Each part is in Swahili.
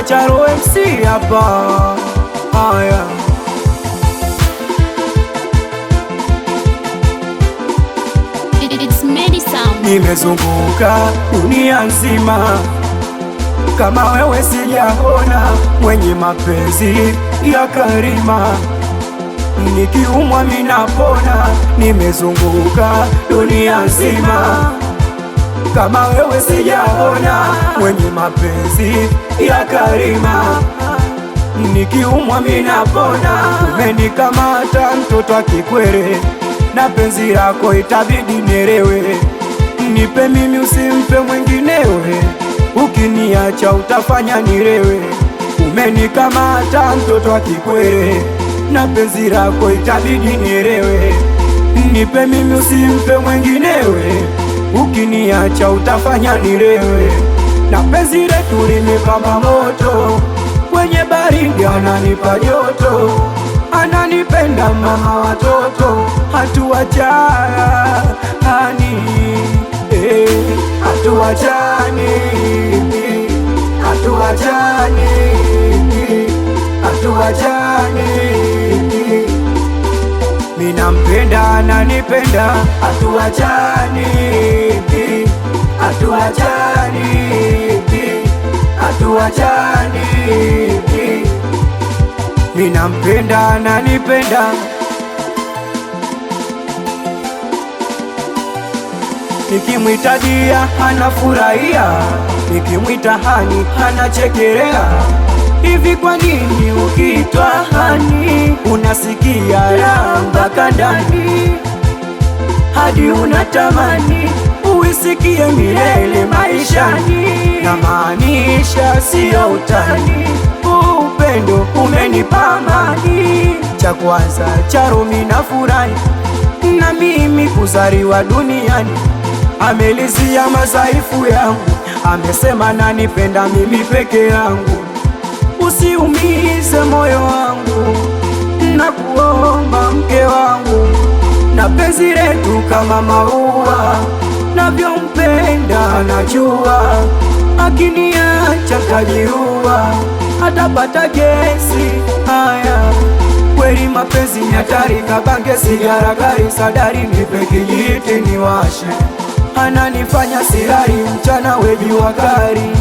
Charo MC hapa. Haya, It's Medi Sound. nimezunguka dunia nzima, kama wewe sijaona mwenye mapenzi ya Karima. Nikiumwa minapona, nimezunguka dunia nzima, kama wewe sijaona mwenye mapenzi ya Karima. Nikiumwa minapona, umenikamata mtoto wa Kikwere, na penzi lako itabidi nielewe. Nipe mimi usimpe mwinginewe, ukiniacha utafanya nilewe. Umenikamata mtoto wa Kikwere, na penzi lako itabidi nielewe. Nipe mimi usimpe mwinginewe, ukiniacha utafanya nilewe. Na penzi letu limepamba moto, kwenye baridi ananipa joto, ananipenda mama watoto, hatuachani, hatuachani, hatuachani, hatuachani. Minampenda ananipenda, hatuachani, hatuachani, hatuachani. Minampenda ananipenda, nikimwita dia anafurahia, nikimwita hani anachekelea. Hivi kwa nini ukiitwa hani unasikia raha mpaka ndani, hadi unatamani uisikie milele maishani? Na maanisha siyo utani, upendo umenipa amani. Cha kwanza Charo minafurahi na mimi kuzaliwa duniani. Amelizia madhaifu yangu, amesema nanipenda mimi peke yangu. Usiumize moyo wangu, nakuomba mke wangu, na penzi letu kama maua, navyompenda najua, akiniacha kajiua, atapata kesi. Haya, kweli mapenzi ni hatari, kabange sigara kali sadari, nipe kijiti niwashe, ananifanya silali mchana we jua kali.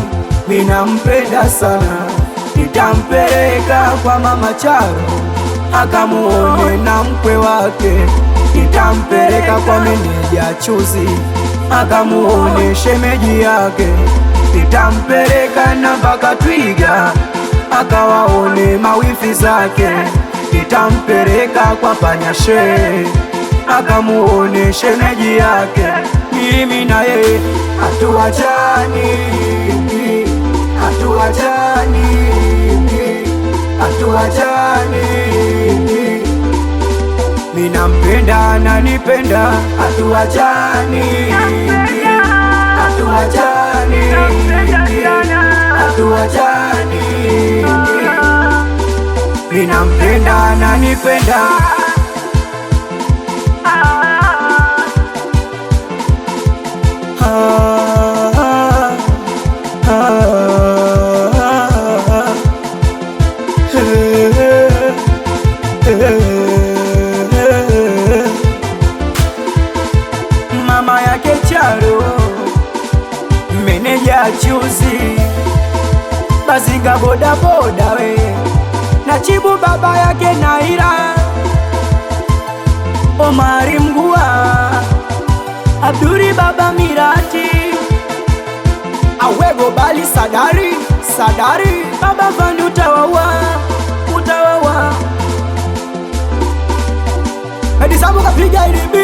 Minampenda sana, nitampeleka kwa mama Charo akamuone na mkwe wake, nitampeleka kwa meneja Chuzi akamuone shemeji yake, nitampeleka na mpaka Twiga akawaone mawifi zake, nitampeleka kwa Panyashe akamuone shemeji yake. Mimi na yeye hatuachani, hatuachani, hatuachani. Minampenda ananipenda, hatuachani, hatuachani, hatuachani. Minampenda ananipenda, mama yake Charo, meneja Chuzi, Bazinga boda boda we, na Chibu baba yake Naira, Omari Mgua, Abduri baba Mirati, Awego bali Sadari, Sadari baba Vani utawawa, utawawa. Hadi sabu kapiga ilibi